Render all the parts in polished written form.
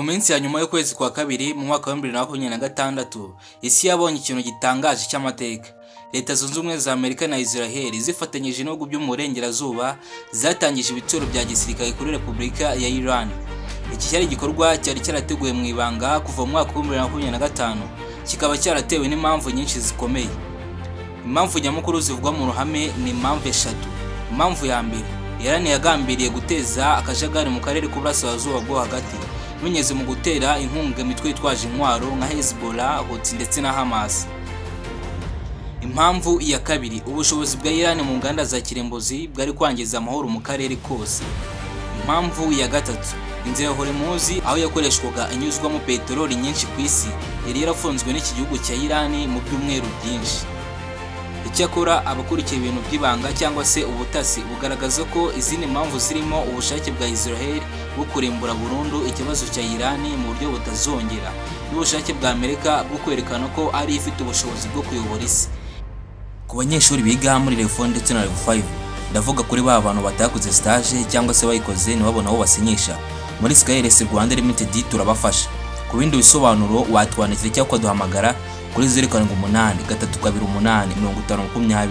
Mu minsi ya nyuma y'ukwezi kwa kabiri mu mwaka wa 2026 isi yabonye ikintu gitangaje cy'amateka. Leta Zunze Ubumwe za Amerika na Israel zifatanyije n'ibihugu byo mu burengerazuba zatangije ibitero bya gisirikare kuri Repubulika ya Iran. Iki cyari igikorwa cyari cyarateguwe mu ibanga kuva mu mwaka wa 2025, kikaba cyaratewe n'impamvu nyinshi zikomeye. Impamvu nyamukuru zivugwa mu ruhame ni impamvu eshatu. Impamvu ya mbere, Iran yagambiriye guteza akajagari mu karere k'uburasirazuba bwo hagati binyuze mu gutera inkunga imitwe yitwaje intwaro nka Hezbollah, Houthi ndetse na Hamas. Impamvu ya kabiri, ubushobozi bwa Iran mu nganda za kirimbuzi bwari kwangiza amahoro mu karere kose. Impamvu ya gatatu, inzira ya Hormuz aho yakoreshwaga inyuzwamo peteroli nyinshi ku isi yari yarafunzwe n'iki gihugu cya Iran mu byumweru byinshi. Icyakora abakurikiye ibintu by'ibanga cyangwa se ubutasi bugaragaza ko izindi mpamvu zirimo ubushake bwa Israel bwo kurimbura burundu ikibazo cya Iran mu buryo butazongera, n'ubushake bwa Amerika bwo kwerekana ko ari ifite ubushobozi bwo kuyobora isi. Ku banyeshuri biga muri Level 4 ndetse na Level 5, ndavuga kuri ba bantu batakoze stage cyangwa se bayikoze ntibabona aho basinyisha, muri Skyles Rwanda Limited turabafasha. Ku bindi bisobanuro watwandikira cyangwa duhamagara kuri 078-328-5020.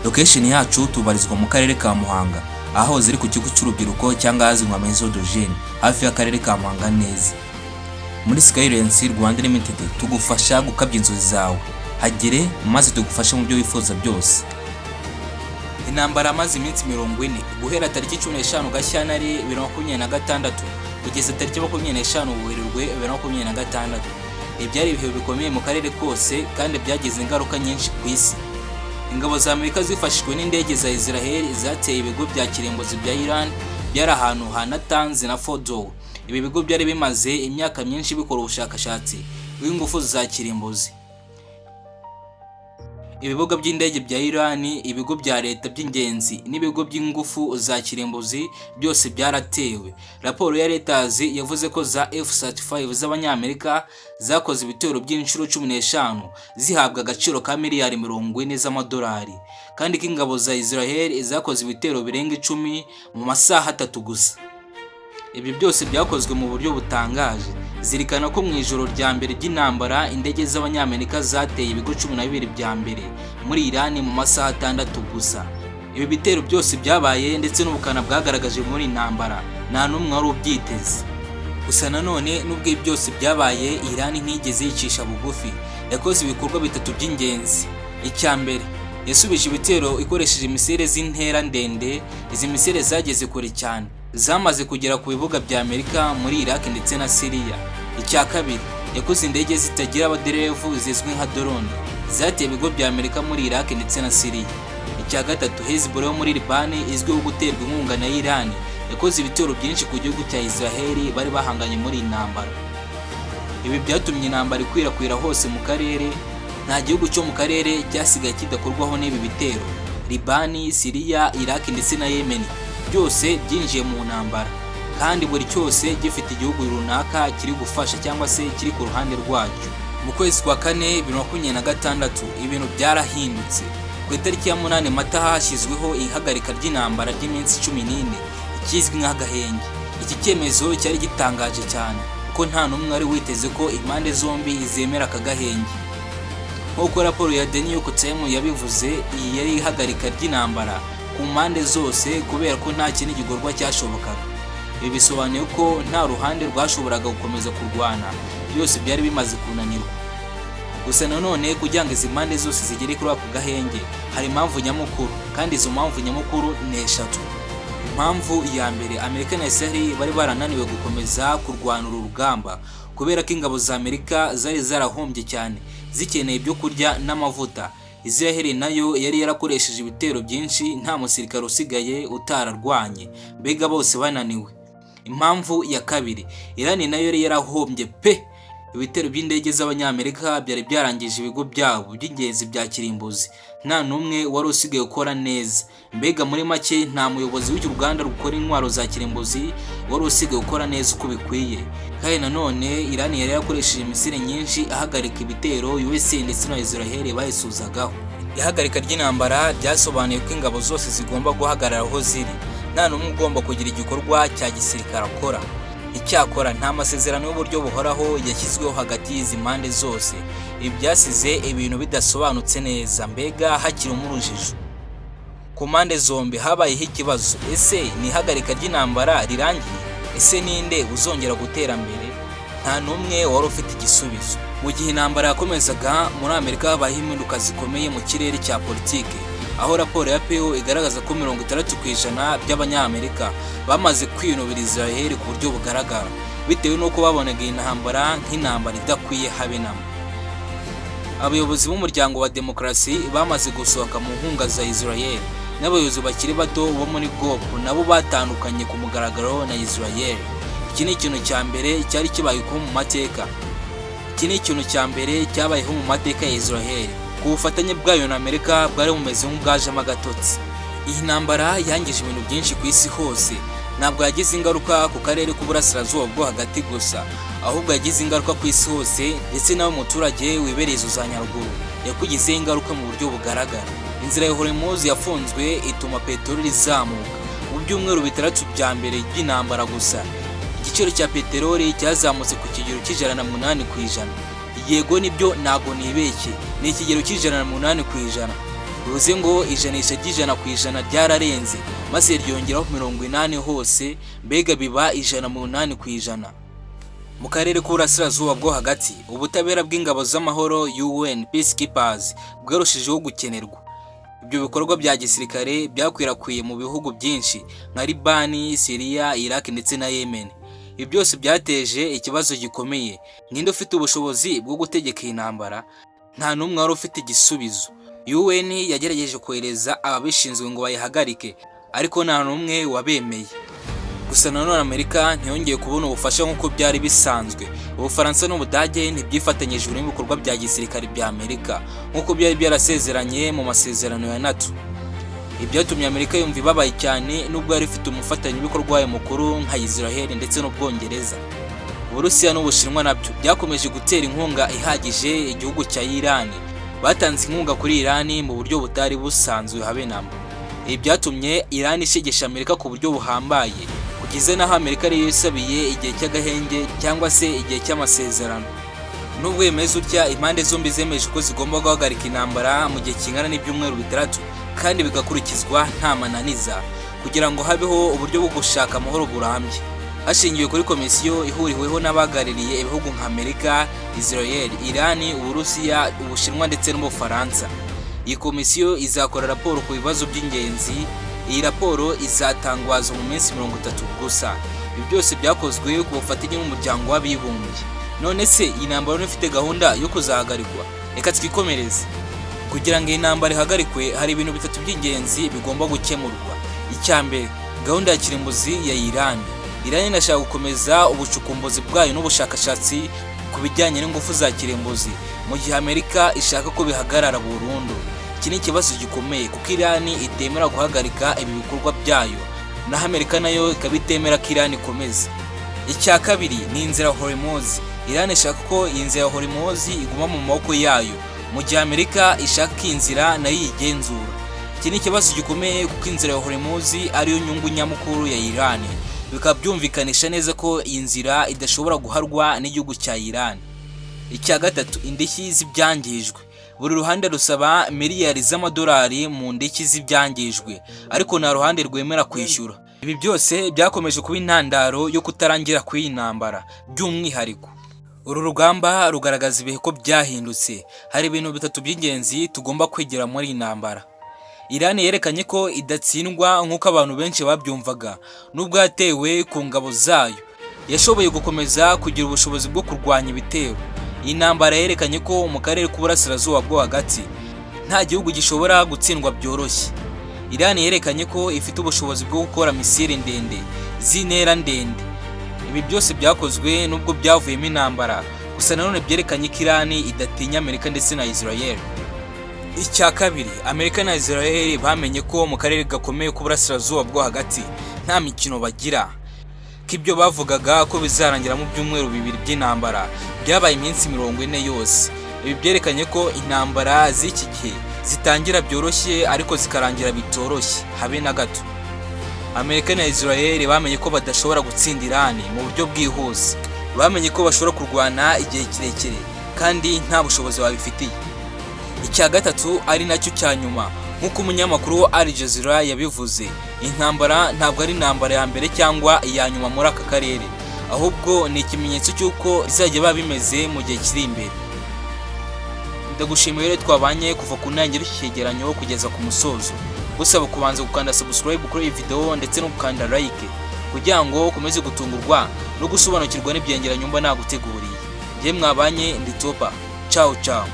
Location yacu tubarizwa mu karere ka Muhanga, aho ziri ku kigo cy'urubyiruko cyangwa hazwi nka Maison de Jeunes, hafi y'akarere ka Muhanga neza. Muri Skyles Rwanda Limited tugufasha gukabya inzozi zawe. Hagere maze tugufashe mu byo wifuza byose. Intambara amaze iminsi 40 guhera tariki 15 Gashyantare 2026 kugeza tariki 25 Werurwe 2026. Ibyari ibihe bikomeye mu karere kose kandi byagize ingaruka nyinshi ku isi. Ingabo za Amerika zifashishwe n'indege za Israel zateye ibigo bya kirimbuzi bya Iran byari ahantu ha Natanz na Fordow. Ibi bigo byari bimaze imyaka myinshi bikora ubushakashatsi bw'ingufu za kirimbuzi. Ibibuga by'indege bya Iran, ibigo bya leta by'ingenzi n'ibigo by'ingufu za kirimbuzi byose byaratewe. Raporo ya Reuters yavuze ko za F-35 z'Abanyamerika zakoze ibitero by'inshuro 15 zihabwa agaciro ka miliyari 40 z'amadolari, kandi ko ingabo za Israel zakoze ibitero birenga 10 mu masaha 3 gusa. Ibi byose byakozwe mu buryo butangaje. Zirikana ko mu ijoro rya mbere ry'intambara indege z'Abanyamerika zateye ibigo 12 bya mbere muri Iran mu masaha 6 gusa. Ibi bitero byose byabaye ndetse n'ubukana bwagaragaje muri intambara nta numwe wari ubyiteze. Gusa nanone nubwo byose byabaye, Iran ntigeze yicisha bugufi. Yakoze ibikorwa bitatu by'ingenzi. Icya mbere, yasubije ibitero ikoresheje imisire z'intera ndende. Izi misire zageze kure cyane, zamaze kugera ku bibuga bya Amerika muri Iraq ndetse na Syria. Icya kabiri, yakoze indege zitagira abaderevu zizwi nka drone zateye ibigo bya Amerika muri Iraq ndetse na Syria. Icya gatatu, Hezbollah muri Liban izwiho guterwa inkunga na Iran yakoze ibitero byinshi ku gihugu cya Israel bari bahanganye muri intambara. Ibi byatumye intambara ikwirakwira hose mu karere. Nta gihugu cyo mu karere cyasigaye kidakorwaho n'ibi bitero. Liban, Syria, Iraq ndetse na Yemen byose byinjiye mu ntambara, kandi buri cyose gifite igihugu runaka kiri gufasha cyangwa se kiri ku ruhande rwacyo. Mu kwezi kwa 4 2026 ibintu byarahindutse. Ku itariki ya 8 Mata hashyizweho ihagarika ry'intambara ry'iminsi 14 ikizwi nk'agahenge. Iki cyemezo cyari gitangaje cyane kuko nta numwe wari witeze ko impande zombi izemera akagahenge. Nk'uko raporo ya The New York Times yabivuze, iyi yari ihagarika ry'intambara ku mpande zose kubera ko nta kindi gikorwa cyashobokaga. Ibi bisobanuye ko nta ruhande rwashoboraga gukomeza kurwana, byose byari bimaze kunanirwa. Gusa nanone kugira ngo izi mpande zose zigere kuri ako gahenge hari impamvu nyamukuru, kandi izo mpamvu nyamukuru ni eshatu. Impamvu ya mbere, Amerika na Israel bari barananiwe gukomeza kurwana uru rugamba kubera ko ingabo za Amerika zari zarahombye cyane, zikeneye ibyo kurya n'amavuta. Israel nayo yari yarakoresheje ibitero byinshi, nta musirikare usigaye utararwanye, mbega bose bananiwe. Impamvu ya kabiri, Iran nayo yari yarahombye pe. Ibitero by'indege z'Abanyamerika byari byarangije ibigo byabo by'ingenzi bya kirimbuzi, nta numwe wari usigaye ukora neza. Mbega muri make nta muyobozi w'icyo ruganda rukora intwaro za kirimbuzi wari usigaye ukora neza uko bikwiye. Kandi nanone Iran yari yarakoresheje imisire nyinshi ahagarika ibitero USA ndetse na Israel bayisuzagaho. Ihagarika ry'intambara byasobanuye ko ingabo zose zigomba guhagarara aho ziri, nta numwe ugomba kugira igikorwa cya gisirikare akora. Icyakora nta masezerano y'uburyo buhoraho yashyizweho hagati y'izi mpande zose. Ibi byasize ibintu bidasobanutse neza, mbega hakirimo urujijo. Ku mpande zombi habayeho ikibazo: ese ni ihagarika ry'intambara rirangiye? Ese ninde uzongera gutera mbere? Nta n'umwe wari ufite igisubizo. Mu gihe intambara yakomezaga, muri Amerika habayeho impinduka zikomeye mu kirere cya politiki, aho raporo ya PO igaragaza ko 60% by'abanyamerika bamaze kwinubira Israel ku buryo bugaragara, bitewe n'uko babonaga iyi ntambara nk'intambara idakwiye habe namba. Abayobozi b'umuryango wa demokarasi bamaze gusohoka mu nkunga za Israel, n'abayobozi bakiri bato bo muri GOP nabo batandukanye ku mugaragaro na Israel. Iki ni ikintu cya mbere cyari kibayeho mu mateka. Iki ni ikintu cya mbere cyabayeho mu mateka ya Israel. Ku bufatanye bwayo na Amerika bwari bumeze nk'ubwajemo agatotsi. Iyi ntambara yangije ibintu byinshi ku isi hose. Ntabwo yagize ingaruka ku karere k'uburasirazuba bwo hagati gusa, ahubwo yagize ingaruka ku isi hose, ndetse nawe umuturage wibereye izo za Nyaruguru yakugizeho ingaruka mu buryo bugaragara. Inzira ya Hormuz yafunzwe ituma peteroli izamuka. Mu byumweru 6 bya mbere by'intambara gusa, igiciro cya peteroli cyazamutse ku kigero cy'8%. Yego nibyo, ntago nibeshye, ni ikigero cy'8%. Bivuze ngo ijanisha ry'100% ryararenze, maze ryongeraho 80 hose, mbega biba 108%. Mu karere k'uburasirazuba bwo hagati, ubutabera bw'ingabo z'amahoro UN Peacekeepers bwarushijeho gukenerwa. Ibyo bikorwa bya gisirikare byakwirakwiye mu bihugu byinshi nka Libani, Syria, Iraq ndetse na Yemen. Ibi byose byateje ikibazo gikomeye. Ninde ufite ubushobozi bwo gutegeka intambara? Nta n'umwe wari ufite igisubizo. UN yagerageje kohereza ababishinzwe ngo bayihagarike, ariko nta n'umwe wabemeye. Gusa nanone Amerika ntiyongeye kubona ubufasha nk'uko byari bisanzwe. Ubufaransa n'Ubudage ntibyifatanyije n'ibikorwa bya gisirikare bya Amerika nk'uko byari byarasezeranye mu masezerano ya NATO. Ibyatumye Amerika yumva ibabaye cyane, nubwo yari ifite umufatanyabikorwa wayo mukuru nka Israel ndetse n'Ubwongereza. Uburusiya n'Ubushinwa nabyo byakomeje gutera inkunga ihagije igihugu cya Iran. Batanze inkunga kuri Iran mu buryo butari busanzwe habe namba. Ibi byatumye Iran ishegesha Amerika ku buryo buhambaye, kugeza naho Amerika ariyo isabiye igihe cy'agahenge cyangwa se igihe cy'amasezerano. Nubwo yemeza utya, impande zombi zemeje ko zigomba guhagarika intambara mu gihe kingana n'ibyumweru 6, kandi bigakurikizwa nta mananiza, kugira ngo habeho uburyo bwo gushaka amahoro burambye. Hashingiwe kuri komisiyo ihuriweho n'abagaririye ibihugu nka Amerika, Israel, Iran, Uburusiya, Ubushinwa ndetse n'Ubufaransa. Iyi komisiyo izakora raporo ku bibazo by'ingenzi. Iyi raporo izatangazwa mu minsi 30 gusa. Ibi byose byakozwe ku bufatanye n'umuryango w'abibumbye. None se iyi ntambara ifite gahunda yo kuzahagarikwa? Reka twikomereze. Kugira ngo iyi ntambara ihagarikwe, hari ibintu 3 by'ingenzi bigomba gukemurwa. Icyambere, gahunda ya kirimbuzi ya Iran. Iran inashaka gukomeza ubucukumbuzi bwayo n'ubushakashatsi ku bijyanye n'ingufu za kirimbuzi, mu gihe Amerika ishaka ko bihagarara burundu. Iki ni ikibazo gikomeye kuko Iran itemera guhagarika ibi bikorwa byayo, naho Amerika nayo ikabitemera ko Iran ikomeza. Icya kabiri ni inzira ya Hormuz. Iran ishaka ko iyi nzira ya Hormuz iguma mu maboko yayo, mu gihe Amerika ishaka ko inzira nayo yigenzura. Iki ni ikibazo gikomeye kuko inzira ya Hormuz ariyo nyungu nyamukuru ya Iran. Bikaba byumvikanisha neza ko iyi nzira idashobora guharwa n'igihugu cya Iran. Icya gatatu, indishyi z'ibyangijwe. Buri ruhande rusaba miliyari z'amadolari mu ndishyi z'ibyangijwe, ariko nta ruhande rwemera kwishyura. Ibi byose byakomeje kuba intandaro yo kutarangira kw'iyi ntambara. By'umwihariko, uru rugamba rugaragaza ibihe ko byahindutse. Hari ibintu 3 by'ingenzi tugomba kwigira muri iyi ntambara. Iran yerekanye ko idatsindwa nk'uko abantu benshi babyumvaga. Nubwo yatewe ku ngabo zayo, yashoboye gukomeza kugira ubushobozi bwo kurwanya ibitero. Iyi ntambara yerekanye ko mu karere k'uburasirazuba bwo hagati nta gihugu gishobora gutsindwa byoroshye. Iran yerekanye ko ifite ubushobozi bwo gukora misile ndende z'intera ndende. Ibi byose byakozwe nubwo byavuyemo intambara, gusa nanone byerekanye ko Iran idatinya Amerika ndetse na Israel. Icya kabiri, Amerika na Israel bamenye ko mu karere gakomeye k'uburasirazuba bwo hagati nta mikino bagira. Kibyo bavugaga ko bizarangira mu byumweru 2 by'intambara byabaye iminsi 40 yose. Ibi byerekanye ko intambara z'iki gihe zitangira byoroshye ariko zikarangira bitoroshye habe na gato. Amerika na Israel bamenye ko badashobora gutsinda Iran mu buryo bwihuse. Bamenye ko bashobora kurwana igihe kirekire kandi nta bushobozi babifitiye. Icya gatatu ari nacyo cya nyuma, nk'uko umunyamakuru wa Al Jazeera yabivuze, intambara ntabwo ari intambara ya mbere cyangwa iya nyuma muri aka karere, ahubwo ni ikimenyetso cy'uko bizajya biba bimeze mu gihe kiri imbere. Ndagushimiye rero twabanye kuva ku ntangiriro y'iki cyegeranyo kugeza ku musozo. Gusaba kubanza gukanda subscribe kuri iyi video ndetse no gukanda like kugira ngo ukomeze gutungurwa no gusobanukirwa n'ibyengeranyo mba naguteguriye. Njye mwabanye ndi Topa. Ciao ciao.